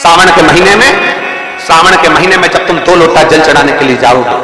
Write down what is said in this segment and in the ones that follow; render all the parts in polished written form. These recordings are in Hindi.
सावन के महीने में जब तुम 2 लोटा जल चढ़ाने के लिए जाओगे,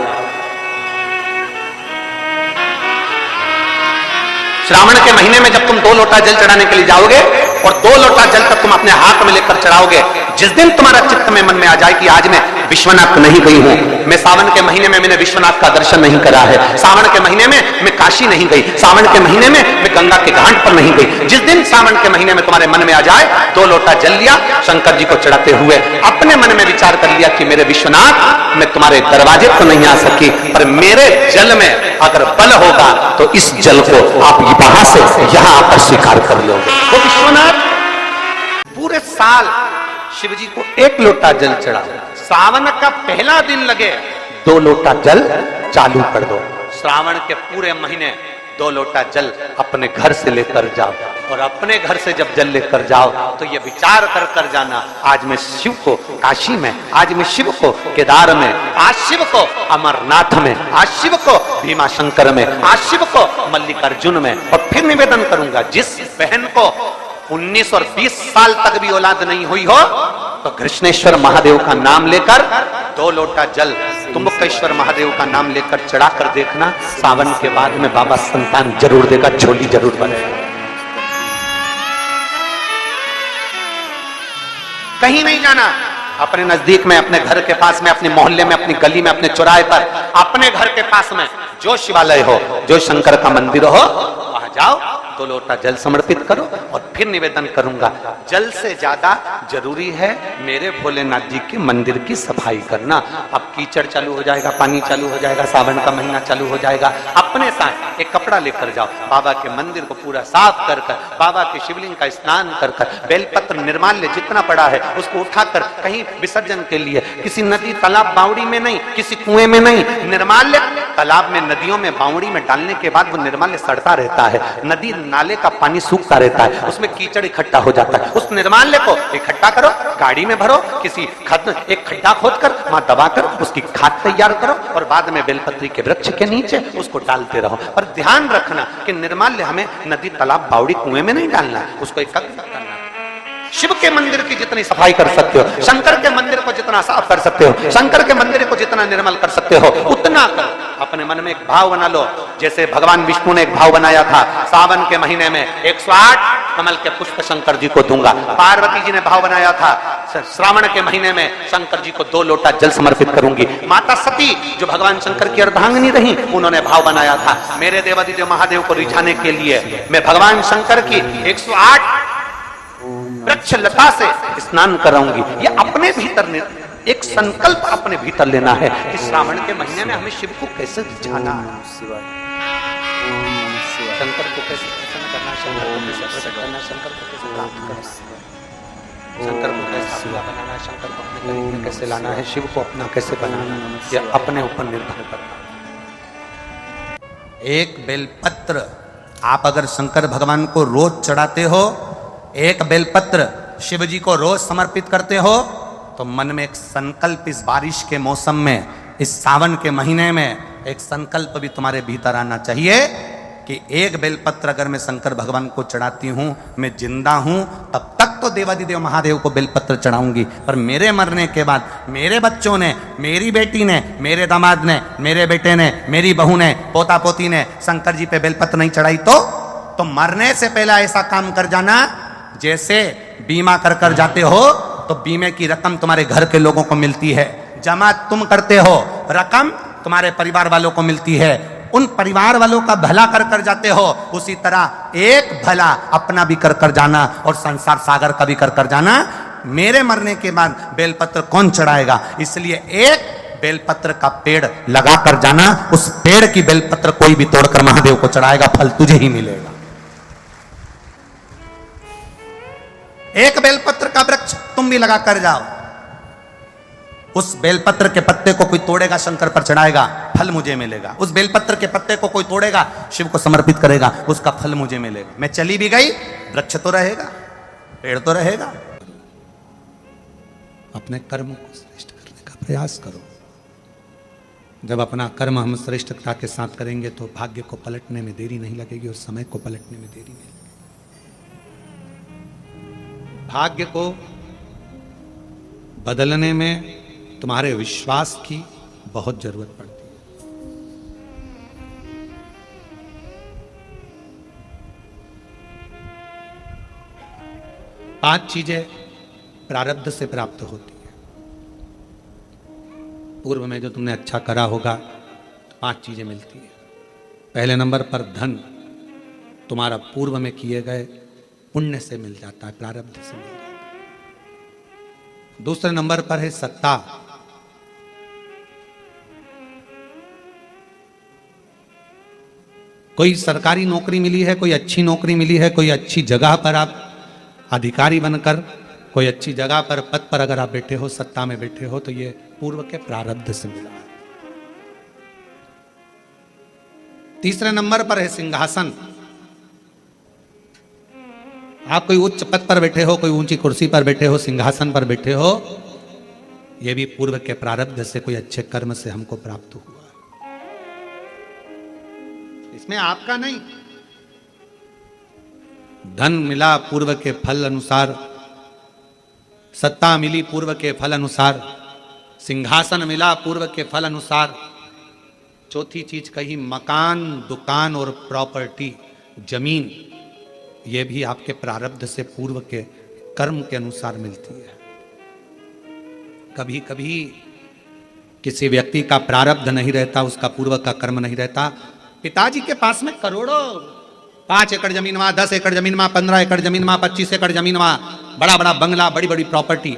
श्रावण के महीने में जब तुम 2 लोटा जल चढ़ाने के लिए जाओगे और 2 लोटा जल तक तुम अपने हाथ में लेकर चढ़ाओगे, जिस दिन तुम्हारा चित्त में मन में आ जाए कि आज मैं विश्वनाथ नहीं गई हूं, मैं सावन के महीने में मैंने विश्वनाथ का दर्शन नहीं करा है, सावन के महीने में मैं काशी नहीं गई, सावन के महीने में मैं गंगा के घाट पर नहीं गई, जिस दिन सावन के महीने में तुम्हारे मन में आ जाए 2 लोटा जल लिया, शंकर जी को चढ़ाते हुए अपने मन में विचार कर लिया कि मेरे विश्वनाथ, मैं तुम्हारे दरवाजे पर नहीं आ सकी, पर मेरे जल में अगर बल होगा तो इस जल को आप वहां से यहां आकर स्वीकार कर लोगे। वो विश्वनाथ पूरे साल शिव जी को 1 लोटा जल चढ़ा, सावन का पहला दिन लगे 2 लोटा जल चालू कर दो, श्रावण के पूरे महीने 2 लोटा जल अपने घर से लेकर जाओ, और अपने घर से जब जल लेकर जाओ तो ये विचार कर कर जाना, आज मैं शिव को काशी में, आज मैं शिव को केदार में, आज शिव को अमरनाथ में, आज शिव को भीमा शंकर में, आज शिव को मल्लिकार्जुन में। और फिर निवेदन करूंगा, जिस बहन को 19 और 20 साल तक भी औलाद नहीं हुई हो तो कृष्णेश्वर महादेव का नाम लेकर 2 लोटा जल तुम्बकेश्वर महादेव का नाम लेकर चढ़ा कर देखना, सावन के बाद में बाबा संतान जरूर देगा, झोली जरूर बनेगा। कहीं नहीं जाना, अपने नजदीक में, अपने घर के पास में, अपने मोहल्ले में, अपनी गली में, अपने चौराहे पर, अपने घर के पास में जो शिवालय हो, जो शंकर का मंदिर हो, वहां जाओ, 2 लोटा जल समर्पित करो। और फिर निवेदन करूंगा, जल से ज्यादा जरूरी है मेरे भोलेनाथ जी के मंदिर की सफाई करना। अब कीचड़ चालू हो जाएगा, पानी चालू हो जाएगा, सावन का महीना चालू हो जाएगा, अपने साथ एक कपड़ा लेकर जाओ, बाबा के मंदिर को पूरा साफ कर कर, बाबा के शिवलिंग का स्नान कर कर, बेलपत्र निर्माल्य जितना पड़ा है उसको उठाकर कहीं विसर्जन के लिए, किसी नदी तालाब बावड़ी में नहीं, किसी कुएं में नहीं, निर्माल्य तालाब में, नदियों में, बावड़ी में डालने के बाद वो निर्माल्य सड़ता रहता है, नदी नाले का पानी सूखता रहता है, उसमें कीचड़ इकट्ठा हो जाता है, उस निर्माल्य को इकट्ठा करो, गाड़ी में भरो, किसी एक खड्डा खोदकर वहां दबाकर उसकी खाद तैयार करो, और बाद में बेलपत्री के वृक्ष के नीचे उसको डालते रहो। पर ध्यान रखना कि निर्माल्य हमें नदी तालाब बावड़ी कुएं में नहीं डालना है, उसको एकत्र करना। शिव के मंदिर की जितनी सफाई कर सकते हो, शंकर के मंदिर को जितना साफ कर सकते हो, शंकर के मंदिर को जितना निर्मल कर सकते हो, उतना करो। अपने मन में एक भाव बना लो, जैसे भगवान विष्णु ने एक भाव बनाया था, सावन के महीने में 108 कमल के पुष्प शंकर जी को दूंगा। पार्वती जी ने भाव बनाया था, श्रावण के महीने में शंकर जी को 2 लोटा जल समर्पित करूंगी। माता सती जो भगवान शंकर की अर्धांगिनी रही, उन्होंने भाव बनाया था, मेरे देवादिदेव महादेव को रिझाने के लिए मैं भगवान शंकर की 108 वृक्ष लता से स्नान कराऊंगी। ये अपने भीतर एक संकल्प अपने भीतर लेना है कि श्रावण के महीने में हमें शिव को कैसे रिझाना है, शंकर को कैसे प्रसन्न करना, शंकर को कैसे प्रकट करना, शंकर को कैसे प्राप्त करना, शंकर को कैसे अपना बनाना, शंकर को अपने करीब में कैसे लाना है, शिव को अपना कैसे बनाना, यह अपने ऊपर निर्भर करना। एक बेलपत्र आप अगर शंकर भगवान को रोज चढ़ाते हो, एक बेलपत्र शिव जी को रोज समर्पित करते हो, तो मन में एक संकल्प इस बारिश के मौसम में, इस सावन के महीने में एक संकल्प भी तुम्हारे भीतर आना चाहिए कि एक बेलपत्र अगर मैं शंकर भगवान को चढ़ाती हूं, मैं जिंदा हूं, तब तक तो देवादिदेव महादेव को बेलपत्र चढ़ाऊंगी, पर मेरे मरने के बाद मेरे बच्चों ने, मेरी बेटी ने, मेरे दामाद ने, मेरे बेटे ने, मेरी बहू ने, पोता पोती ने शंकर जी पे बेलपत्र नहीं चढ़ाई तो मरने से पहले ऐसा काम कर जाना, जैसे बीमा कर कर जाते हो तो बीमे की रकम तुम्हारे घर के लोगों को मिलती है, जमा तुम करते हो, रकम तुम्हारे परिवार वालों को मिलती है, उन परिवार वालों का भला कर कर जाते हो, उसी तरह एक भला अपना भी कर कर जाना और संसार सागर का भी कर कर जाना। मेरे मरने के बाद बेलपत्र कौन चढ़ाएगा, इसलिए एक बेलपत्र का पेड़ लगा कर जाना, उस पेड़ की बेलपत्र कोई भी तोड़कर महादेव को चढ़ाएगा, फल तुझे ही मिलेगा। एक बेलपत्र का वृक्ष तुम भी लगा कर जाओ, उस बेलपत्र के पत्ते को कोई तोड़ेगा, शंकर पर चढ़ाएगा, फल मुझे मिलेगा। उस बेलपत्र के पत्ते को कोई तोड़ेगा, शिव को समर्पित करेगा, उसका फल मुझे मिलेगा। मैं चली भी गई, वृक्ष तो रहेगा, पेड़ तो रहेगा। अपने कर्म को श्रेष्ठ करने का प्रयास करो। जब अपना कर्म हम श्रेष्ठता के साथ करेंगे तो भाग्य को पलटने में देरी नहीं लगेगी और समय को पलटने में देरी नहीं लगेगी। भाग्य को बदलने में तुम्हारे विश्वास की बहुत जरूरत पड़ती है। पांच चीजें प्रारब्ध से प्राप्त होती है। पूर्व में जो तुमने अच्छा करा होगा तो पांच चीजें मिलती है। पहले नंबर पर धन तुम्हारा पूर्व में किए गए पुण्य से मिल जाता है, प्रारब्ध से मिल जाता है। दूसरे नंबर पर है सत्ता। कोई सरकारी नौकरी मिली है, कोई अच्छी नौकरी मिली है, कोई अच्छी जगह पर आप अधिकारी बनकर कोई अच्छी जगह पर पद पर अगर आप बैठे हो, सत्ता में बैठे हो, तो ये पूर्व के प्रारब्ध से मिला है। तीसरे नंबर पर है सिंहासन। आप कोई उच्च पद पर बैठे हो, कोई ऊंची कुर्सी पर बैठे हो, सिंहासन पर बैठे हो, यह भी पूर्व के प्रारब्ध से, कोई अच्छे कर्म से हमको प्राप्त हुआ है। इसमें आपका नहीं। धन मिला पूर्व के फल अनुसार, सत्ता मिली पूर्व के फल अनुसार, सिंहासन मिला पूर्व के फल अनुसार। चौथी चीज कही मकान, दुकान और प्रॉपर्टी, जमीन, ये भी आपके प्रारब्ध से, पूर्व के कर्म के अनुसार मिलती है। कभी कभी किसी व्यक्ति का प्रारब्ध नहीं रहता, उसका पूर्व का कर्म नहीं रहता। पिताजी के पास में करोड़ों, 5 एकड़ जमीन वहां, 10 एकड़ जमीन वहां, 15 एकड़ जमीन वहां, 25 एकड़ जमीन वहां, बड़ा बड़ा बंगला, बड़ी बड़ी प्रॉपर्टी,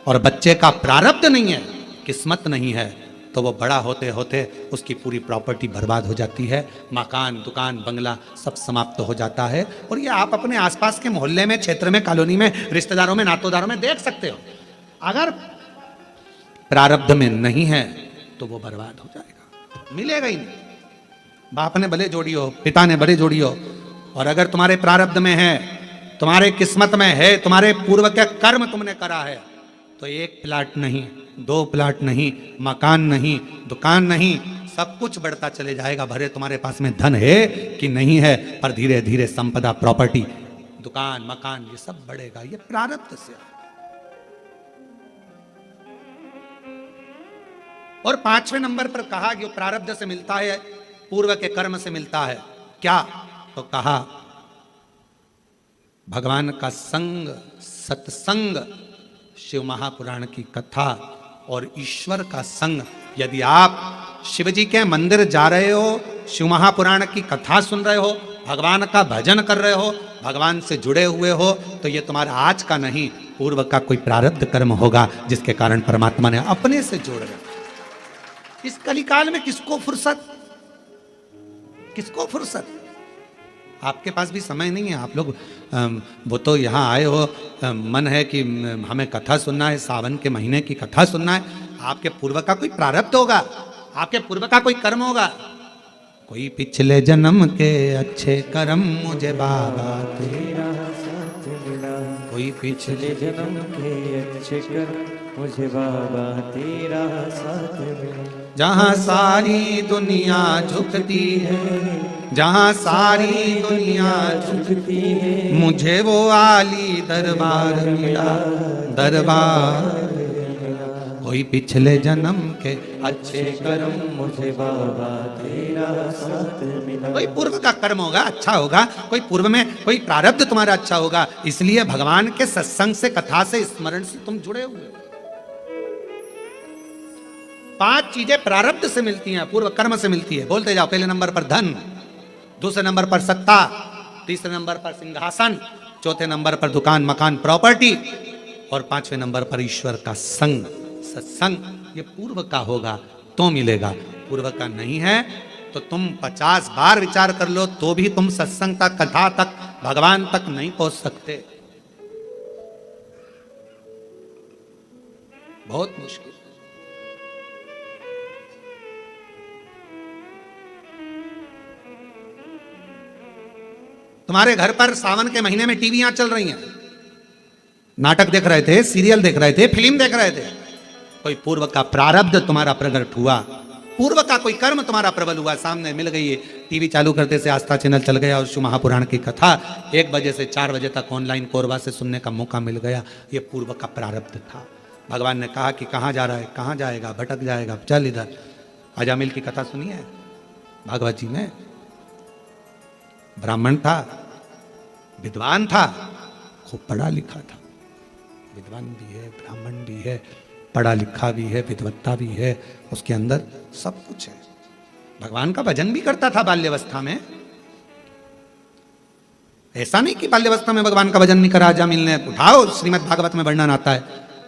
और बच्चे का प्रारब्ध नहीं है, किस्मत नहीं है, तो वो बड़ा होते होते उसकी पूरी प्रॉपर्टी बर्बाद हो जाती है। मकान, दुकान, बंगला सब समाप्त हो जाता है। और ये आप अपने आसपास के मोहल्ले में, क्षेत्र में, कॉलोनी में, रिश्तेदारों में, नातोदारों में देख सकते हो। अगर प्रारब्ध में नहीं है तो वो बर्बाद हो जाएगा, मिलेगा ही नहीं। बाप ने भले जोड़ी हो, पिता ने भले जोड़ी हो, और अगर तुम्हारे प्रारब्ध में है, तुम्हारे किस्मत में है, तुम्हारे पूर्व के कर्म तुमने करा है, तो 1 प्लाट नहीं, 2 प्लाट नहीं, मकान नहीं, दुकान नहीं, सब कुछ बढ़ता चले जाएगा। भरे तुम्हारे पास में धन है कि नहीं है, पर धीरे धीरे संपदा, प्रॉपर्टी, दुकान, मकान, ये सब बढ़ेगा। ये प्रारब्ध से। और 5वें नंबर पर कहा कि वो प्रारब्ध से मिलता है, पूर्व के कर्म से मिलता है। क्या? तो कहा भगवान का संग, सत्संग, शिव महापुराण की कथा और ईश्वर का संग। यदि आप शिव जी के मंदिर जा रहे हो, शिव महापुराण की कथा सुन रहे हो, भगवान का भजन कर रहे हो, भगवान से जुड़े हुए हो, तो ये तुम्हारा आज का नहीं, पूर्व का कोई प्रारब्ध कर्म होगा, जिसके कारण परमात्मा ने अपने से जोड़ रहे। इस कलिकाल में किसको फुर्सत, किसको फुर्सत? आपके पास भी समय नहीं है। आप लोग वो तो यहाँ आए हो, मन है कि हमें कथा सुनना है, सावन के महीने की कथा सुनना है। आपके पूर्व का कोई प्रारब्ध होगा, आपके पूर्व का कोई कर्म होगा। कोई पिछले जन्म के अच्छे कर्म मुझे बाबा तेरा साथ मिला, कोई पिछले जन्म के अच्छे कर्म मुझे बाबा तेरा साथ मिला। जहाँ सारी दुनिया झुकती है, जहाँ सारी दुनिया झुकती है, मुझे वो आली दरबार मिला, दरबार। कोई पिछले जन्म के अच्छे कर्म मुझे बाबा तेरा साथ मिला। कोई पूर्व का कर्म होगा, अच्छा होगा, कोई पूर्व में कोई प्रारब्ध तुम्हारा अच्छा होगा, इसलिए भगवान के सत्संग से, कथा से, स्मरण से तुम जुड़े हुए। 5 चीजें प्रारब्ध से मिलती हैं, पूर्व कर्म से मिलती है। बोलते जाओ। पहले नंबर पर धन, दूसरे नंबर पर सत्ता, तीसरे नंबर पर सिंहासन, चौथे नंबर पर दुकान, मकान, प्रॉपर्टी, और 5वें नंबर पर ईश्वर का संग, सत्संग। ये पूर्व का होगा तो मिलेगा, पूर्व का नहीं है तो तुम 50 बार विचार कर लो तो भी तुम सत्संग तक, कथा तक, भगवान तक नहीं पहुंच सकते। बहुत मुश्किल। तुम्हारे घर पर सावन के महीने में टीवियां चल रही हैं, नाटक देख रहे थे, सीरियल देख रहे थे, फिल्म देख रहे थे, कोई पूर्व का प्रारब्ध तुम्हारा प्रकट हुआ, पूर्व का कोई कर्म तुम्हारा प्रबल हुआ, सामने मिल गई। टीवी चालू करते से आस्था चैनल चल गया और शिव महापुराण की कथा 1 बजे से 4 बजे तक ऑनलाइन कोरबा से सुनने का मौका मिल गया। ये पूर्व का प्रारब्ध था। भगवान ने कहा कि कहाँ जा रहा है, कहाँ जाएगा, भटक जाएगा, चल इधर। अजामिल की कथा सुनी है भागवत जी में। ब्राह्मण था, विद्वान था, खूब पढ़ा लिखा था, विद्वान भी है, ब्राह्मण भी है, पढ़ा लिखा भी है, विद्वत्ता भी है, उसके अंदर सब कुछ है। भगवान का भजन भी करता था बाल्यावस्था में। ऐसा नहीं कि बाल्यावस्था में भगवान का भजन नहीं करा अजामिल ने। उठाओ, श्रीमद् भागवत में वर्णन आता है।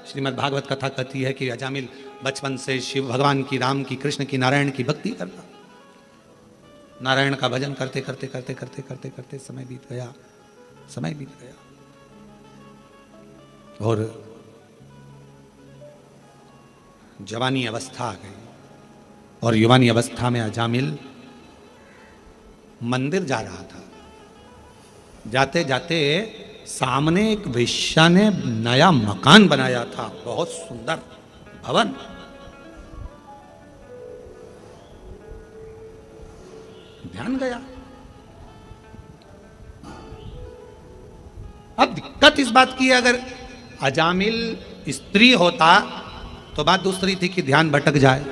श्रीमद् भागवत कथा कहती है कि अजामिल बचपन से शिव भगवान की, राम की, कृष्ण की, नारायण की भक्ति करता। नारायण का भजन करते करते करते करते करते करते समय बीत गया, समय बीत गया। और जवानी अवस्था आ गई। और युवानी अवस्था में अजामिल मंदिर जा रहा था। जाते जाते सामने एक वेश्या ने नया मकान बनाया था, बहुत सुंदर भवन। ध्यान गया। अब दिक्कत इस बात की है, अगर अजामिल स्त्री होता तो बात दूसरी थी कि ध्यान भटक जाए।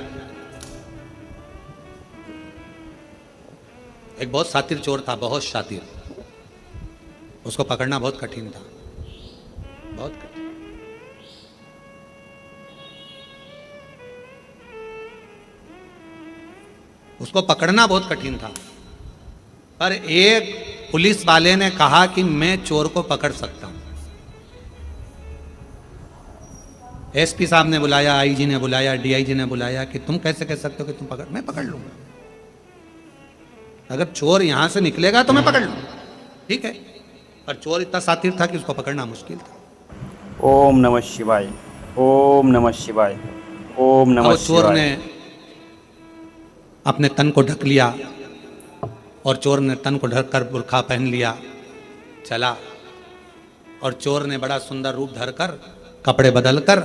एक बहुत शातिर चोर था, बहुत शातिर। उसको पकड़ना बहुत कठिन था, बहुत कठिन। उसको पकड़ना बहुत कठिन था। पर एक पुलिस वाले ने कहा कि मैं चोर को पकड़ सकता हूं। एसपी साहब ने बुलाया, आईजी ने बुलाया, डीआईजी ने बुलाया कि तुम कैसे कह सकते हो कि तुम पकड़, मैं पकड़ लूंगा। अगर चोर यहां से निकलेगा तो मैं पकड़ लूंगा, ठीक है। पर चोर इतना शातिर था कि उसको पकड़ना मुश्किल था। ओम नमः शिवाय, ओम नमः शिवाय, ओम नमः शिवाय। चोर ने अपने तन को ढक लिया और चोर ने तन को ढककर बुर्खा पहन लिया, चला। और चोर ने बड़ा सुंदर रूप धरकर, कपड़े बदलकर,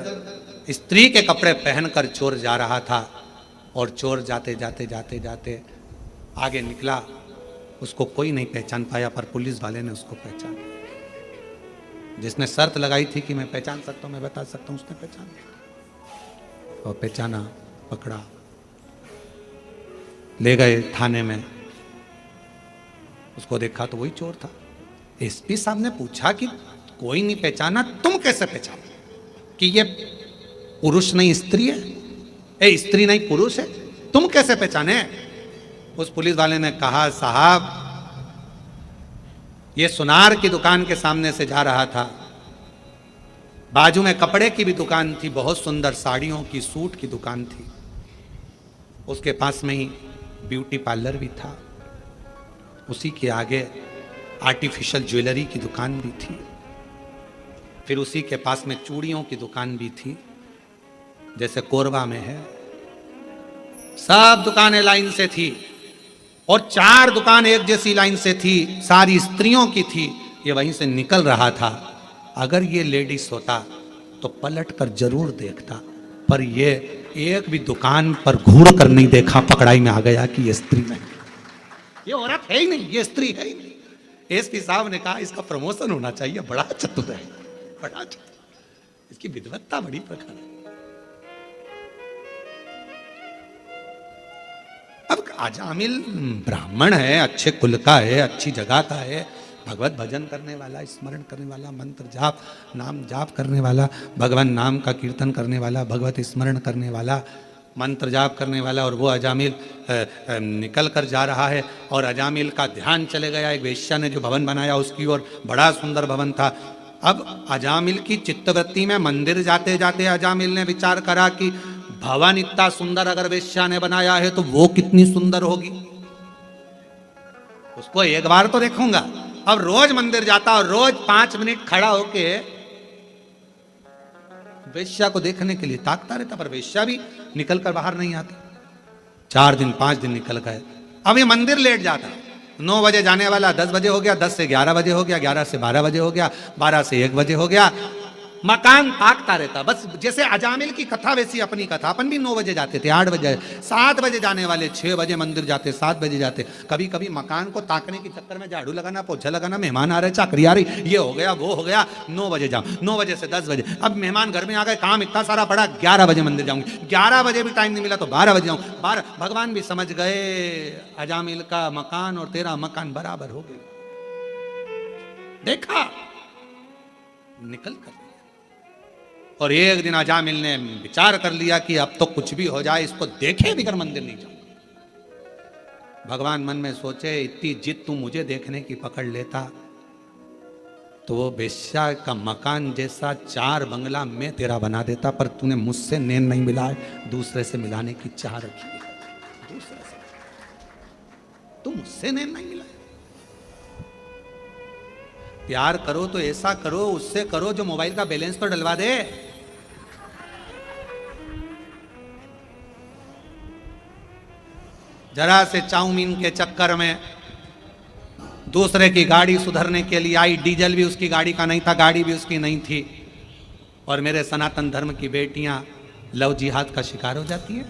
स्त्री के कपड़े पहनकर चोर जा रहा था। और चोर जाते जाते जाते जाते आगे निकला। उसको कोई नहीं पहचान पाया, पर पुलिस वाले ने उसको पहचाना। जिसने शर्त लगाई थी कि मैं पहचान सकता हूं, मैं बता सकता हूं, उसने पहचाना। और पहचाना, पकड़ा, ले गए थाने में। उसको देखा तो वही चोर था। एसपी साहब ने पूछा कि कोई नहीं पहचाना, तुम कैसे पहचाना कि ये पुरुष नहीं स्त्री है, ए स्त्री नहीं पुरुष है, तुम कैसे पहचाने? उस पुलिस वाले ने कहा, साहब ये सुनार की दुकान के सामने से जा रहा था। बाजू में कपड़े की भी दुकान थी, बहुत सुंदर साड़ियों की, सूट की दुकान थी। उसके पास में ही ब्यूटी पार्लर भी था। उसी के आगे आर्टिफिशियल ज्वेलरी की दुकान भी थी। फिर उसी के पास में चूड़ियों की दुकान भी थी, जैसे कोरबा में है। सब दुकानें लाइन से थी और 4 दुकान एक जैसी लाइन से थी, सारी स्त्रियों की थी। ये वहीं से निकल रहा था। अगर ये लेडीज होता तो पलट कर जरूर देखता, पर ये एक भी दुकान पर घूर कर नहीं देखा, पकड़ाई में आ गया कि ये स्त्री नहीं, ये औरत है ही नहीं, ये स्त्री है ही नहीं। एसपी साहब ने कहा इसका प्रमोशन होना चाहिए, बड़ा चतुर है, बड़ा चतुर, इसकी विद्वत्ता बड़ी प्रखर है। अब अजामिल ब्राह्मण है, अच्छे कुल का है, अच्छी जगह का है, भगवत भजन करने वाला, स्मरण करने वाला, मंत्र जाप, नाम जाप करने वाला, भगवान नाम का कीर्तन करने वाला, भगवत स्मरण करने वाला, मंत्र जाप करने वाला। और वो अजामिल निकल कर जा रहा है और अजामिल का ध्यान चले गया एक वेश्या ने जो भवन बनाया उसकी ओर। बड़ा सुंदर भवन था। अब अजामिल की चित्तवृत्ति में मंदिर जाते जाते अजामिल ने विचार करा कि भवन इतना सुंदर अगर वेश्या ने बनाया है तो वो कितनी सुंदर होगी, उसको एक बार तो देखूंगा। अब रोज मंदिर जाता और रोज 5 मिनट खड़ा होके वेश्या को देखने के लिए ताकता रहता, पर वेश्या भी निकल कर बाहर नहीं आती। 4 दिन 5 दिन निकल गए। अब ये मंदिर लेट जाता, 9 बजे जाने वाला 10 बजे हो गया, 10 से 11 बजे हो गया, 11 से 12 बजे हो गया, 12 से 1 बजे हो गया। मकान ताकता रहता। बस जैसे अजामिल की कथा वैसी अपनी कथा। अपन भी 9 बजे जाते थे, 8 बजे, 7 बजे जाने वाले, 6 बजे मंदिर जाते, 7 बजे जाते। कभी कभी मकान को ताकने के चक्कर में झाड़ू लगाना, पोछा लगाना, मेहमान आ रहे, चाकरी आ रही, ये हो गया वो हो गया, 9 बजे जाओ, 9 बजे से 10 बजे। अब मेहमान घर में आ गए, काम इतना सारा पड़ा, 11 बजे मंदिर जाऊंगी, 11 बजे भी टाइम नहीं मिला तो 12 बजे जाऊँ। 12 भगवान भी समझ गए अजामिल का मकान और तेरा मकान बराबर हो गया। देखा, निकल कर। और एक दिन अजामिल ने विचार कर लिया कि अब तो कुछ भी हो जाए, इसको देखे बिगर मंदिर नहीं जाऊंगा। भगवान मन में सोचे, इतनी जिद तू मुझे देखने की पकड़ लेता तो वो बेश्या का मकान जैसा 4 बंगला मैं तेरा बना देता, पर तूने मुझसे नैन नहीं मिलाए, दूसरे से मिलाने की चाह रखी है। दूसरे से तू मुझसे नैन नहीं मिलाए। प्यार करो तो ऐसा करो, उससे करो जो मोबाइल का बैलेंस तो डलवा दे। जरा से चाउमीन के चक्कर में दूसरे की गाड़ी सुधरने के लिए आई, डीजल भी उसकी गाड़ी का नहीं था, गाड़ी भी उसकी नहीं थी, और मेरे सनातन धर्म की बेटियां लव जिहाद का शिकार हो जाती है।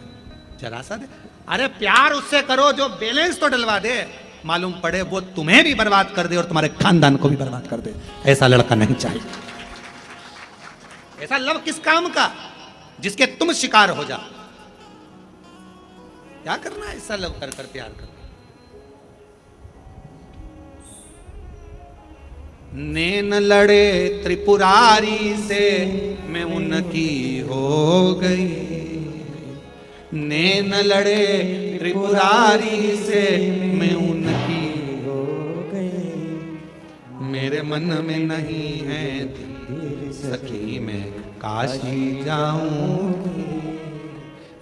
जरा सा दे, अरे प्यार उससे करो जो बैलेंस तो डलवा दे, मालूम पड़े वो तुम्हें भी बर्बाद कर दे और तुम्हारे खानदान को भी बर्बाद कर दे। ऐसा लड़का नहीं चाहिए। ऐसा लव किस काम का जिसके तुम शिकार हो जाओ। क्या करना है ऐसा लव कर कर प्यार कर। नैन लड़े त्रिपुरारी से मैं उनकी हो गई, नैन लड़े त्रिपुरारी से मैं उनकी हो गई। मेरे मन में नहीं है धीर सखी मैं काशी जाऊंगी,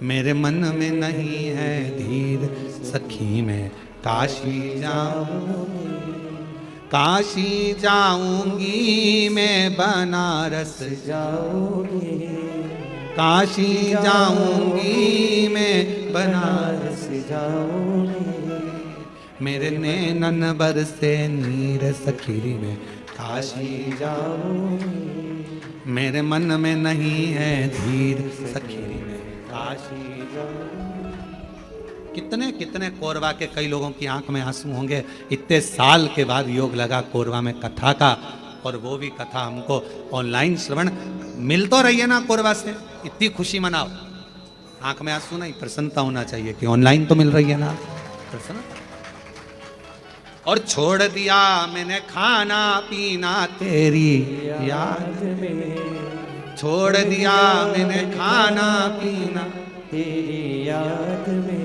मेरे मन में नहीं है धीर सखी मैं काशी जाऊंगी। काशी जाऊंगी मैं बनारस जाऊंगी, काशी जाऊंगी मैं बनारस जाऊंगी। मेरे नैनन बरसे नीर सखी में काशी जाऊंगी, मेरे मन में नहीं है धीर सखी में काशी जाऊंगी। कितने कितने कोरबा के कई लोगों की आंख में आंसू होंगे। इतने साल के बाद योग लगा कोरबा में कथा का, और वो भी कथा हमको ऑनलाइन श्रवण मिल तो रही है ना कोरबा से, इतनी खुशी मनाओ। आंख में आंसू नहीं, प्रसन्नता होना चाहिए कि ऑनलाइन तो मिल रही है ना, प्रसन्न। और छोड़ दिया मैंने खाना पीना तेरी याद में, छोड़ दिया मैंने खाना पीना तेरी याद में।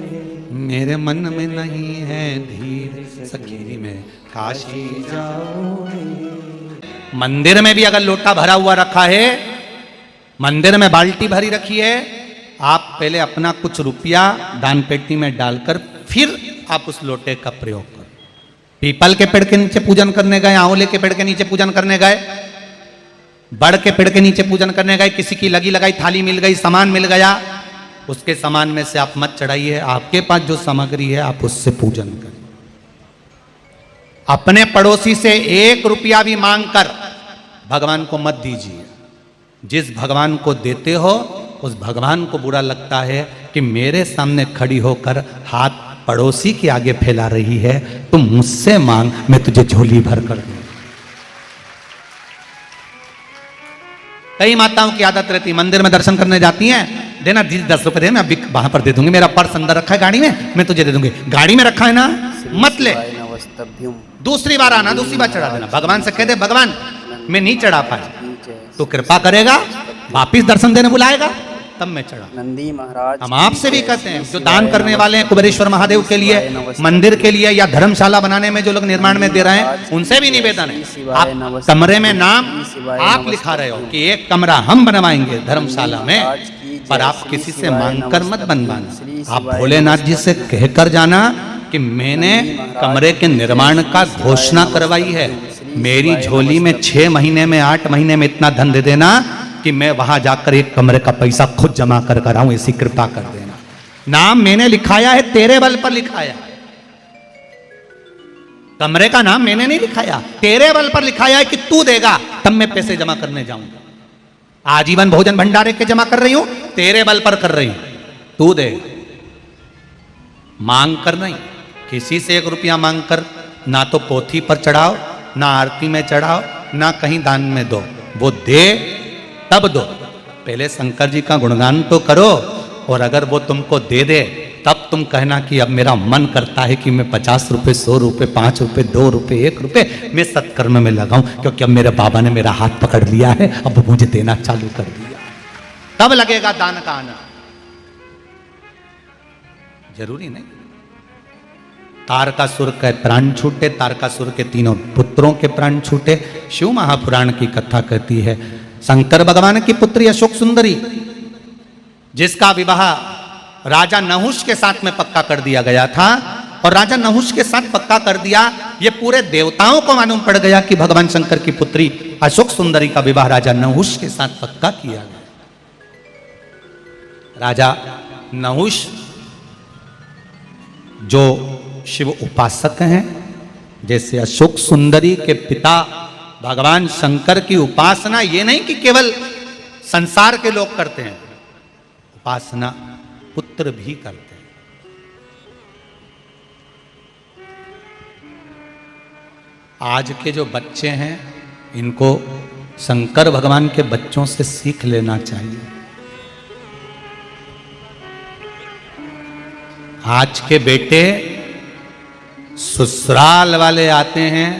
मेरे मन में नहीं है धीर सखी में काशी जाऊंगी। मंदिर में भी अगर लोटा भरा हुआ रखा है, मंदिर में बाल्टी भरी रखी है, आप पहले अपना कुछ रुपया दान पेटी में डालकर फिर आप उस लोटे का प्रयोग करो। पीपल के पेड़ के नीचे पूजन करने गए, आंवले के पेड़ के नीचे पूजन करने गए, बड़ के पेड़ के नीचे पूजन करने गए, किसी की लगी लगाई थाली मिल गई, सामान मिल गया, उसके सामान में से आप मत चढ़ाइए। आपके पास जो सामग्री है आप उससे पूजन करें। अपने पड़ोसी से 1 रुपया भी मांगकर भगवान को मत दीजिए। जिस भगवान को देते हो उस भगवान को बुरा लगता है कि मेरे सामने खड़ी होकर हाथ पड़ोसी के आगे फैला रही है, तुम मुझसे मांग, मैं तुझे झोली भर कर दूं। कई माताओं की आदत रहती, मंदिर में दर्शन करने जाती हैं, देना 10 रुपए दे, मैं अभी वहां पर दे दूंगी, मेरा पर्स अंदर रखा है गाड़ी में, मैं तुझे दे दूंगी। गाड़ी में रखा है ना, मत ले, दूसरी बार आना, दूसरी बार चढ़ा देना। भगवान से कह दे, भगवान मैं नहीं चढ़ा पाया, तो कृपा करेगा, वापिस दर्शन देने बुलाएगा, तब मैं चढ़ा। नंदी महाराज हम आपसे भी कहते हैं, जो दान करने वाले हैं कुबेरेश्वर महादेव के लिए, मंदिर के लिए, या धर्मशाला बनाने में जो लोग निर्माण में दे रहे हैं, उनसे भी निवेदन है, आप कमरे में नाम आप लिखा रहे हो कि 1 कमरा हम बनवाएंगे धर्मशाला में, पर आप किसी से मांगकर मत बनवाना। आप भोलेनाथ जी से कहकर जाना कि मैंने कमरे के निर्माण का घोषणा करवाई है, मेरी झोली में 6 महीने में 8 महीने में इतना धन दे देना कि मैं वहां जाकर 1 कमरे का पैसा खुद जमा कर आऊं, ऐसी कृपा कर देना। नाम मैंने लिखाया है, तेरे बल पर लिखाया, कमरे का नाम मैंने नहीं लिखाया, तेरे बल पर लिखाया है कि तू देगा तब मैं पैसे जमा करने जाऊंगा। आजीवन भोजन भंडारे के जमा कर रही हूं, तेरे बल पर कर रही हूं, तू दे। मांग कर नहीं, किसी से 1 रुपया मांग कर ना तो पोथी पर चढ़ाओ, ना आरती में चढ़ाओ, ना कहीं दान में दो। वो दे तब दो। पहले शंकर जी का गुणगान तो करो, और अगर वो तुमको दे दे तब तुम कहना कि अब मेरा मन करता है कि मैं 50 रुपए, 100 रुपए, 5 रुपए, 2 रुपए, 1 रुपए मैं सत्कर्म में लगाऊं, क्योंकि अब मेरे बाबा ने मेरा हाथ पकड़ लिया है, अब वो मुझे देना चालू कर दिया। तब लगेगा दान का आना। जरूरी नहीं। तारकासुर के प्राण छूटे, तारकासुर के 3 पुत्रों के प्राण छूटे। शिव महापुराण की कथा कहती है, शंकर भगवान की पुत्री अशोक सुंदरी, जिसका विवाह राजा नहुष के साथ में पक्का कर दिया गया था, और राजा नहुष के साथ पक्का कर दिया, ये पूरे देवताओं को मालूम पड़ गया कि भगवान शंकर की पुत्री अशोक सुंदरी का विवाह राजा नहुष के साथ पक्का किया गया। राजा नहुष जो शिव उपासक हैं, जैसे अशोक सुंदरी के पिता भगवान शंकर की उपासना ये नहीं कि केवल संसार के लोग करते हैं, उपासना पुत्र भी करते हैं। आज के जो बच्चे हैं, इनको शंकर भगवान के बच्चों से सीख लेना चाहिए। आज के बेटे ससुराल वाले आते हैं,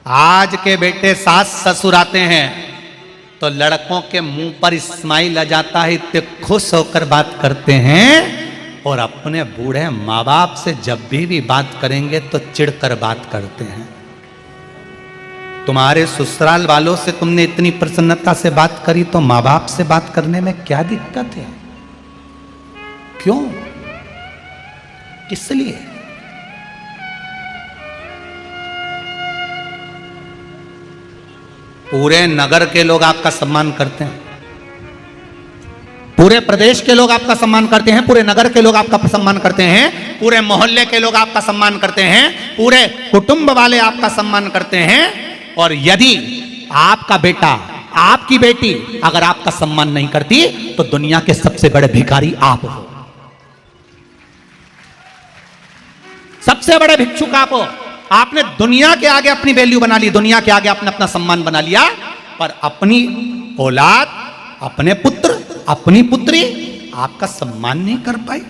आज के बेटे सास ससुर आते हैं, तो लड़कों के मुंह पर स्माइल आ जाता है, इतने खुश होकर बात करते हैं, और अपने बूढ़े माँ बाप से जब भी बात करेंगे तो चिढ़कर बात करते हैं। तुम्हारे ससुराल वालों से तुमने इतनी प्रसन्नता से बात करी, तो माँ बाप से बात करने में क्या दिक्कत है? क्यों? इसलिए पूरे नगर के लोग आपका सम्मान करते हैं, पूरे प्रदेश के लोग आपका सम्मान करते हैं, पूरे नगर के लोग आपका सम्मान करते हैं, पूरे मोहल्ले के लोग आपका सम्मान करते हैं, पूरे कुटुंब वाले आपका सम्मान करते हैं। और यदि आपका बेटा, आपकी बेटी अगर आपका सम्मान नहीं करती, तो दुनिया के सबसे बड़े भिखारी आप हो, सबसे बड़े भिक्षुक आप हो। आपने दुनिया के आगे अपनी वैल्यू बना ली, दुनिया के आगे आपने अपना सम्मान बना लिया, पर अपनी औलाद, अपने पुत्र, अपनी पुत्री आपका सम्मान नहीं कर पाई।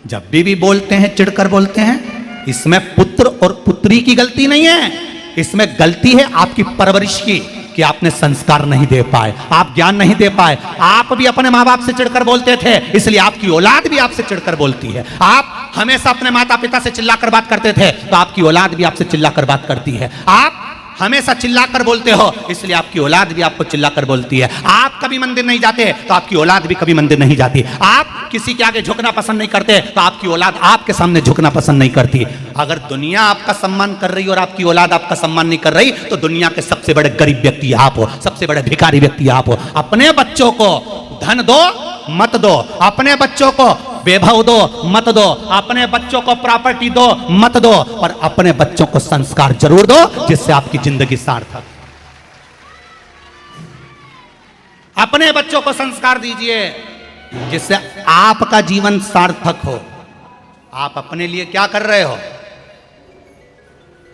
जब भी बोलते हैं चिढ़कर बोलते हैं। इसमें पुत्र और पुत्री की गलती नहीं है, इसमें गलती है आपकी परवरिश की, कि आपने संस्कार नहीं दे पाए, आप ज्ञान नहीं दे पाए। आप भी अपने माँ बाप से चिढ़कर बोलते थे, इसलिए आपकी औलाद भी आपसे चिढ़कर बोलती है। आप हमेशा अपने माता पिता से चिल्लाकर बात करते थे, तो आपकी औलाद भी आपसे चिल्लाकर बात करती है। आप हमेशा चिल्लाकर बोलते हो, इसलिए आपकी औलाद भी आपको चिल्लाकर बोलती है। आप कभी मंदिर नहीं जाते, तो आपकी औलाद भी कभी मंदिर नहीं जाती। आप किसी के आगे झुकना पसंद नहीं करते, तो आपकी औलाद आपके सामने झुकना पसंद नहीं करती। अगर दुनिया आपका सम्मान कर रही और आपकी औलाद आपका सम्मान नहीं कर रही, तो दुनिया के सबसे बड़े गरीब व्यक्ति आप हो, सबसे बड़े भिखारी व्यक्ति आप हो। अपने बच्चों को धन दो मत दो, अपने बच्चों को वैभव दो मत दो, अपने बच्चों को प्रॉपर्टी दो मत दो, पर अपने बच्चों को संस्कार जरूर दो, जिससे आपकी जिंदगी सार्थक। अपने बच्चों को संस्कार दीजिए, जिससे आपका जीवन सार्थक हो। आप अपने लिए क्या कर रहे हो?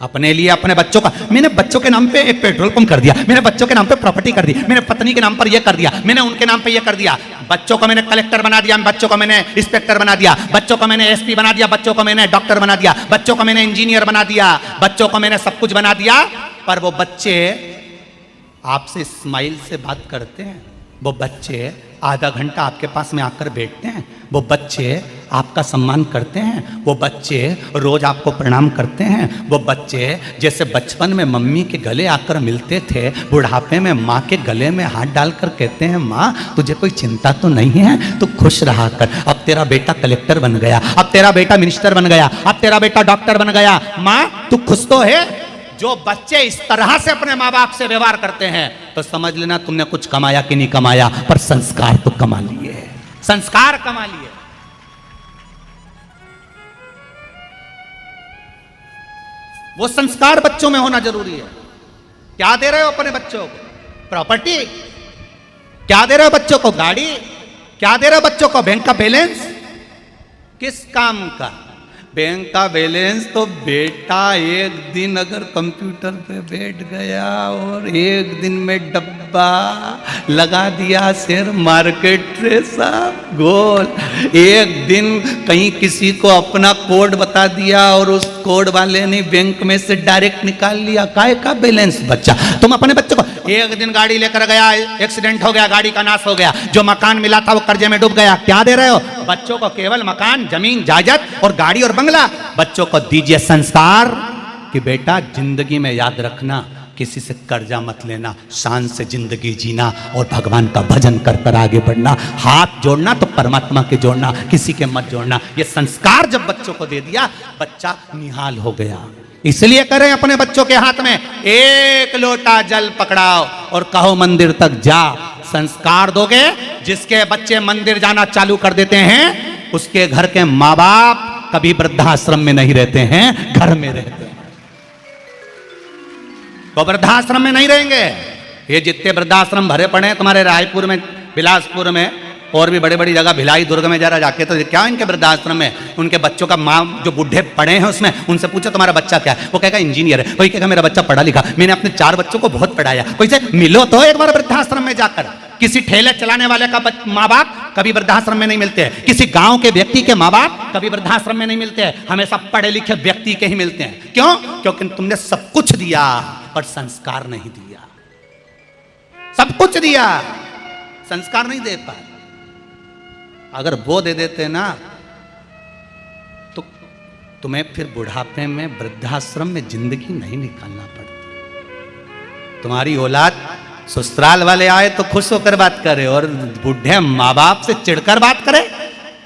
अपने लिए, अपने बच्चों का, मैंने बच्चों के नाम पे एक पेट्रोल पंप कर दिया, मैंने बच्चों के नाम पे प्रॉपर्टी कर दी, मैंने पत्नी के नाम पर यह कर दिया, मैंने उनके नाम पे यह कर दिया, बच्चों को मैंने कलेक्टर बना दिया, बच्चों को मैंने इंस्पेक्टर बना दिया, बच्चों को मैंने एसपी बना दिया, बच्चों को मैंने डॉक्टर बना दिया, बच्चों को मैंने इंजीनियर बना दिया, बच्चों को मैंने सब कुछ बना दिया। पर वो बच्चे आपसे स्माइल से बात करते हैं, वो बच्चे आधा घंटा आपके पास में आकर बैठते हैं, वो बच्चे आपका सम्मान करते हैं, वो बच्चे रोज आपको प्रणाम करते हैं, वो बच्चे जैसे बचपन में मम्मी के गले आकर मिलते थे, बुढ़ापे में माँ के गले में हाथ डालकर कहते हैं, माँ तुझे कोई चिंता तो नहीं है, तू खुश रहा कर, अब तेरा बेटा कलेक्टर बन गया, अब तेरा बेटा मिनिस्टर बन गया, अब तेरा बेटा डॉक्टर बन गया, माँ तू खुश तो है। जो बच्चे इस तरह से अपने माँ बाप से व्यवहार करते हैं, तो समझ लेना तुमने कुछ कमाया कि नहीं कमाया, पर संस्कार तो कमा लिए, संस्कार कमा लिए। वो संस्कार बच्चों में होना जरूरी है। क्या दे रहे हो अपने बच्चों को? प्रॉपर्टी? क्या दे रहे हो बच्चों को? गाड़ी। क्या दे रहे हो बच्चों को? बैंक का बैलेंस। किस काम का? बैंक का बैलेंस तो बेटा एक दिन अगर कंप्यूटर पे बैठ गया और एक दिन में डब्बा लगा दिया शेयर मार्केट रे साहब गोल, एक दिन कहीं किसी को अपना कोड बता दिया और उस कोड वाले ने बैंक में से डायरेक्ट निकाल लिया, काय का बैलेंस बच्चा? तुम अपने बच्चों को एक दिन गाड़ी लेकर गया, एक्सीडेंट हो गया, गाड़ी का नाश हो गया, जो मकान मिला था वो कर्जे में डूब गया, क्या दे रहे हो बच्चों को? केवल मकान, जमीन, जायदाद और गाड़ी और बंगला। बच्चों को दीजिए संस्कार कि बेटा जिंदगी में याद रखना, किसी से कर्जा मत लेना, शान से जिंदगी जीना और भगवान का भजन कर कर आगे बढ़ना। हाथ जोड़ना तो परमात्मा के जोड़ना, किसी के मत जोड़ना। ये संस्कार जब बच्चों को दे दिया, बच्चा निहाल हो गया। इसलिए करें अपने बच्चों के हाथ में एक लोटा जल पकड़ाओ और कहो मंदिर तक जा। संस्कार दोगे, जिसके बच्चे मंदिर जाना चालू कर देते हैं, उसके घर के माँ बाप कभी वृद्धाश्रम में नहीं रहते हैं, घर में रहते हैं। तो वृद्धाश्रम में नहीं रहेंगे। ये जितने वृद्धाश्रम भरे पड़े हैं तुम्हारे रायपुर में, बिलासपुर में और भी बड़ी बड़ी जगह, भिलाई दुर्ग में जरा जाके तो क्या इनके वृद्धाश्रम में उनके बच्चों का माँ जो बूढ़े पड़े हैं उसमें, उनसे पूछो तुम्हारा बच्चा क्या है, वो कहेगा इंजीनियर है, कोई कहेगा मेरा बच्चा पढ़ा लिखा, मैंने अपने 4 बच्चों को बहुत पढ़ाया। कोई से मिलो तो एक बार वृद्धाश्रम में जाकर। किसी ठेले चलाने वाले का माँ बाप कभी वृद्धाश्रम में नहीं मिलते हैं, किसी गांव के व्यक्ति के माँ बाप कभी वृद्धाश्रम में नहीं मिलते हैं, हमेशा पढ़े लिखे व्यक्ति के ही मिलते हैं। क्यों? क्योंकि तुमने सब कुछ दिया पर संस्कार नहीं दिया। सब कुछ दिया, संस्कार नहीं दे पाए। अगर वो दे देते ना तो तुम्हें फिर बुढ़ापे में वृद्धाश्रम में जिंदगी नहीं निकालना पड़ती। तुम्हारी औलाद ससुराल वाले आए तो खुश होकर बात करे और बूढ़े माँ बाप से चिढ़कर बात करे,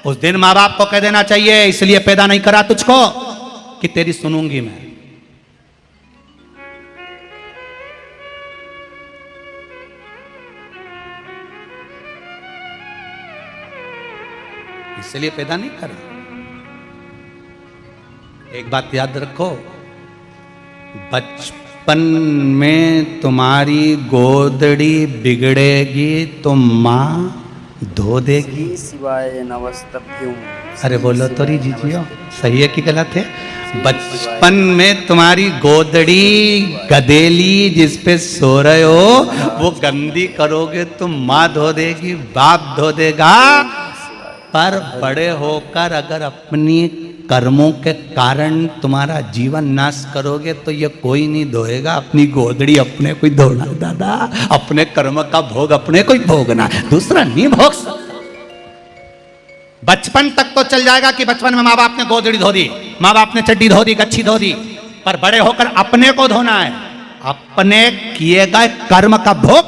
उस दिन माँ बाप को कह देना चाहिए इसलिए पैदा नहीं करा तुझको कि तेरी सुनूंगी मैं। इसलिए पैदा नहीं करा। एक बात याद रखो, बचपन में तुम्हारी गोदड़ी बिगड़ेगी तो माँ धो देगी। शिवाय नमस्तभ्यं। अरे बोलो तो री जीजियो, सही है कि गलत है? बचपन में तुम्हारी गोदड़ी गदेली जिस पे सो रहे हो वो गंदी करोगे तो माँ धो देगी, बाप धो देगा। पर बड़े होकर अगर अपनी कर्मों के कारण तुम्हारा जीवन नाश करोगे तो ये कोई नहीं धोएगा, अपनी गोदड़ी अपने को धोना दादा, अपने कर्म का भोग अपने को ही भोगना, दूसरा नहीं भोग सकता। बचपन तक तो चल जाएगा कि बचपन में माँ बाप ने गोदड़ी धो दी, माँ बाप ने चड्डी धो दी, गच्छी धो दी, पर बड़े होकर अपने को धोना है, अपने किए गए कर्म का भोग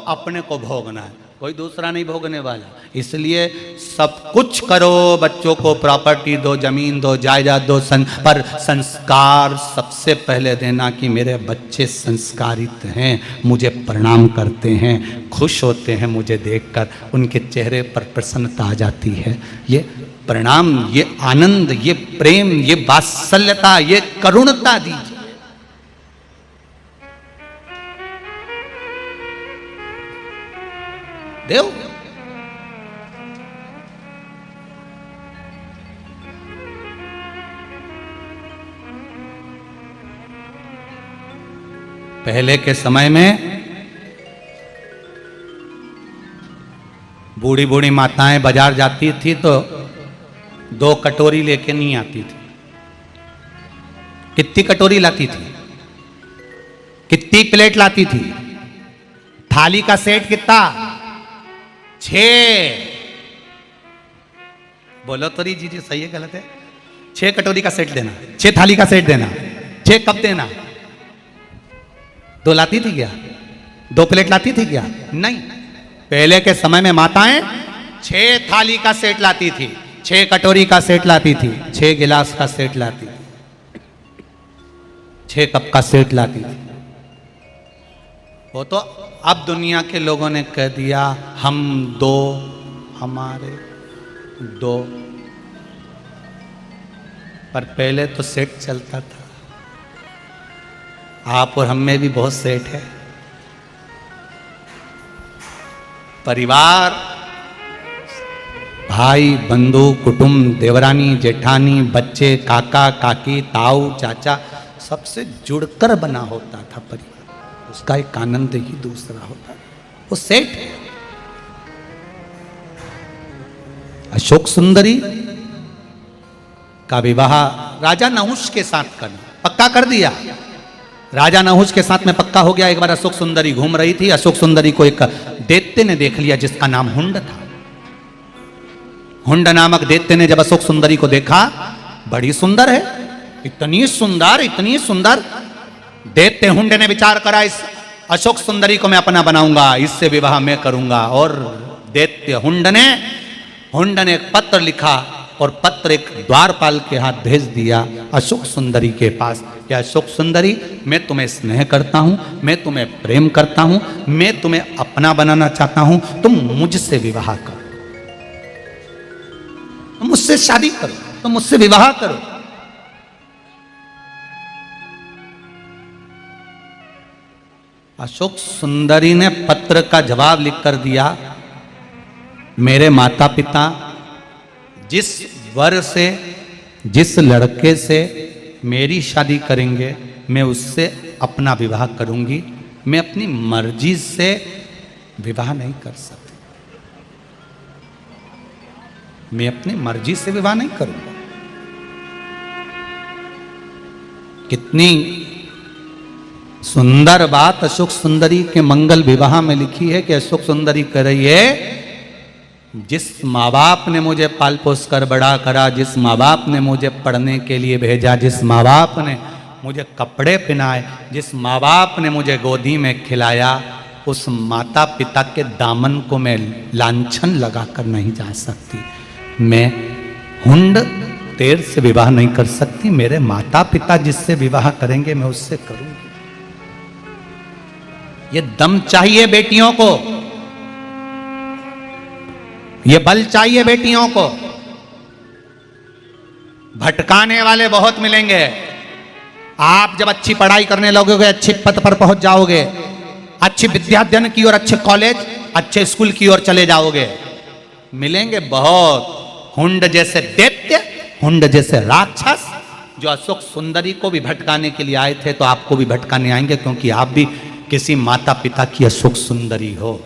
अपने को भोगना है, कोई दूसरा नहीं भोगने वाला। इसलिए सब कुछ करो, बच्चों को प्रॉपर्टी दो, जमीन दो, जायदाद दो, पर संस्कार सबसे पहले देना कि मेरे बच्चे संस्कारित हैं, मुझे प्रणाम करते हैं, खुश होते हैं मुझे देखकर, उनके चेहरे पर प्रसन्नता आ जाती है। ये प्रणाम, ये आनंद, ये प्रेम, ये वात्सल्यता, ये करुणता दीजिए। देव पहले के समय में बूढ़ी बूढ़ी माताएं बाजार जाती थी तो 2 कटोरी लेके नहीं आती थी। कितनी कटोरी लाती थी? कितनी प्लेट लाती थी? थाली का सेट कितना? 6। बोलो तो जी जी सही है गलत है? 6 कटोरी का सेट देना, 6 थाली का सेट देना, 6 कप देना। 2 लाती थी क्या? 2 प्लेट लाती थी क्या? नहीं। पहले के समय में माताएं 6 थाली का सेट लाती थी, 6 कटोरी का सेट लाती थी, 6 गिलास का सेट लाती थी, 6 कप का सेट लाती थी। वो तो अब दुनिया के लोगों ने कह दिया हम 2, हमारे 2, पर पहले तो सेट चलता था। आप और हम में भी बहुत सेट है। परिवार, भाई बंधु कुटुंब, देवरानी जेठानी, बच्चे, काका काकी, ताऊ चाचा, सबसे जुड़कर बना होता था परिवार। उसका एक आनंद ही दूसरा होता था। वो सेठ है। अशोक सुंदरी का विवाह राजा नहुष के साथ करना पक्का कर दिया। राजा नहुष के साथ में पक्का हो गया। एक बार अशोक सुंदरी घूम रही थी। अशोक सुंदरी को एक दैत्य ने देख लिया जिसका नाम हुंड था। हुंड नामक दैत्य ने जब अशोक सुंदरी को देखा, बड़ी सुंदर है, इतनी सुंदर। दैत्य हुंड ने विचार करा, इस अशोक सुंदरी को मैं अपना बनाऊंगा, इससे विवाह मैं करूंगा। और दैत्य हुंड ने एक पत्र लिखा और पत्र एक द्वारपाल के हाथ भेज दिया अशोक सुंदरी के पास। या अशोक सुंदरी, मैं तुम्हें स्नेह करता हूं, मैं तुम्हें प्रेम करता हूं, मैं तुम्हें अपना बनाना चाहता हूं, तुम मुझसे विवाह करो, तुम मुझसे शादी करो, तुम मुझसे विवाह करो। अशोक सुंदरी ने पत्र का जवाब लिखकर दिया, मेरे माता पिता जिस वर से, जिस लड़के से मेरी शादी करेंगे, मैं उससे अपना विवाह करूंगी। मैं अपनी मर्जी से विवाह नहीं कर सकती, मैं अपनी मर्जी से विवाह नहीं करूंगा। कितनी सुंदर बात अशोक सुंदरी के मंगल विवाह में लिखी है कि अशोक सुंदरी कह रही है, जिस माँ बाप ने मुझे पाल पोस कर बड़ा करा, जिस माँ बाप ने मुझे पढ़ने के लिए भेजा, जिस माँ बाप ने मुझे कपड़े पहनाए, जिस माँ बाप ने मुझे गोदी में खिलाया, उस माता पिता के दामन को मैं लांछन लगाकर नहीं जा सकती। मैं हुंड तेर से विवाह नहीं कर सकती, मेरे माता पिता जिससे विवाह करेंगे मैं उससे करूंगी। ये दम चाहिए बेटियों को, ये बल चाहिए बेटियों को। भटकाने वाले बहुत मिलेंगे। आप जब अच्छी पढ़ाई करने लगोगे, अच्छे पद पर पहुंच जाओगे, अच्छी विद्याध्ययन की और अच्छे कॉलेज, अच्छे स्कूल की ओर चले जाओगे, मिलेंगे बहुत हुंड जैसे दैत्य, हुंड जैसे राक्षस, जो अशोक सुंदरी को भी भटकाने के लिए आए थे, तो आपको भी भटकाने आएंगे, क्योंकि आप भी किसी माता पिता की अशोक सुंदरी हो,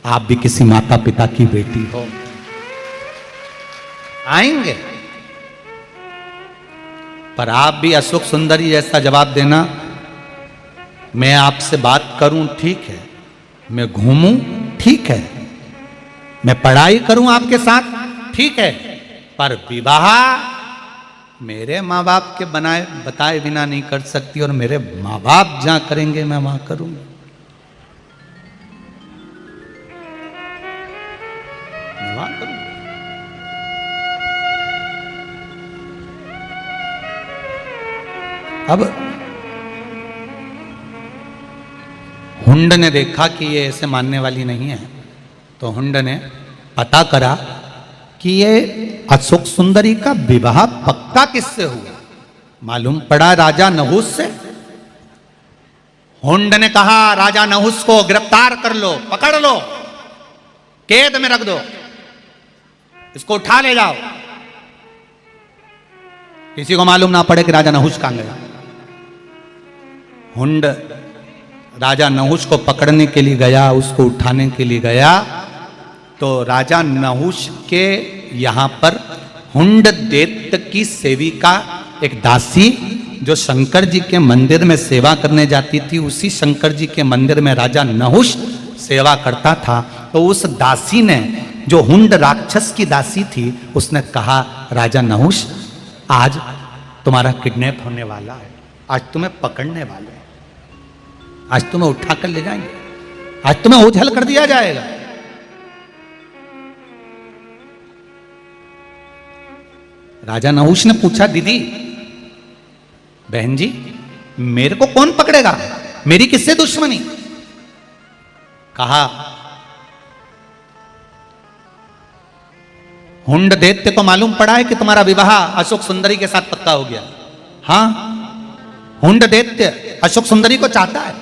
आप भी किसी माता पिता की बेटी हो। आएंगे, पर आप भी अशोक सुंदरी जैसा जवाब देना, मैं आपसे बात करूं ठीक है, मैं घूमूं ठीक है, मैं पढ़ाई करूं आपके साथ ठीक है, पर विवाह मेरे माँ बाप के बताए बिना नहीं कर सकती, और मेरे माँ बाप जहां करेंगे मैं वहां करूंगी। अब हुंड ने देखा कि ये ऐसे मानने वाली नहीं है, तो हुंड ने पता करा कि ये अशोक सुंदरी का विवाह पक्का किससे हुआ। मालूम पड़ा राजा नहुष से। हुंड ने कहा, राजा नहुष को गिरफ्तार कर लो, पकड़ लो, कैद में रख दो, इसको उठा ले जाओ, किसी को मालूम ना पड़े कि राजा नहुष कहां गया। हुंड राजा नहुष को पकड़ने के लिए गया, उसको उठाने के लिए गया, तो राजा नहुष के यहां पर हुंड दैत्य की सेविका, एक दासी जो शंकर जी के मंदिर में सेवा करने जाती थी, उसी शंकर जी के मंदिर में राजा नहुष सेवा करता था। तो उस दासी ने, जो हुंड राक्षस की दासी थी, उसने कहा, राजा नहुष आज तुम्हारा किडनैप होने वाला है, आज तुम्हें पकड़ने वाले हैं, आज तुम्हें उठा कर ले जाएंगे, आज तुम्हें ओझल कर दिया जाएगा। राजा नहुष ने पूछा, दीदी बहन जी, मेरे को कौन पकड़ेगा, मेरी किससे दुश्मनी। कहा, हुंड दैत्य को मालूम पड़ा है कि तुम्हारा विवाह अशोक सुंदरी के साथ पक्का हो गया। हाँ, हुंड दैत्य अशोक सुंदरी को चाहता है,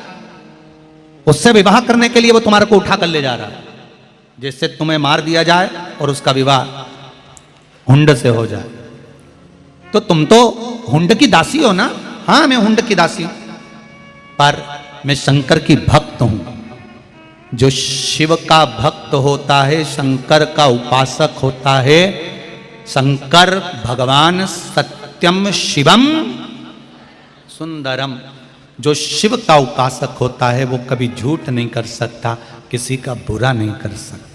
उससे विवाह करने के लिए वो तुम्हारे को उठा कर ले जा रहा है। जिससे तुम्हें मार दिया जाए और उसका विवाह हुंड से हो जाए। तो तुम तो हुंड की दासी हो ना? हाँ, मैं हुंड की दासी हूं, पर मैं शंकर की भक्त हूं। जो शिव का भक्त होता है, शंकर का उपासक होता है, शंकर भगवान सत्यम शिवम सुंदरम, जो शिव का उपासक होता है वो कभी झूठ नहीं कर सकता, किसी का बुरा नहीं कर सकता।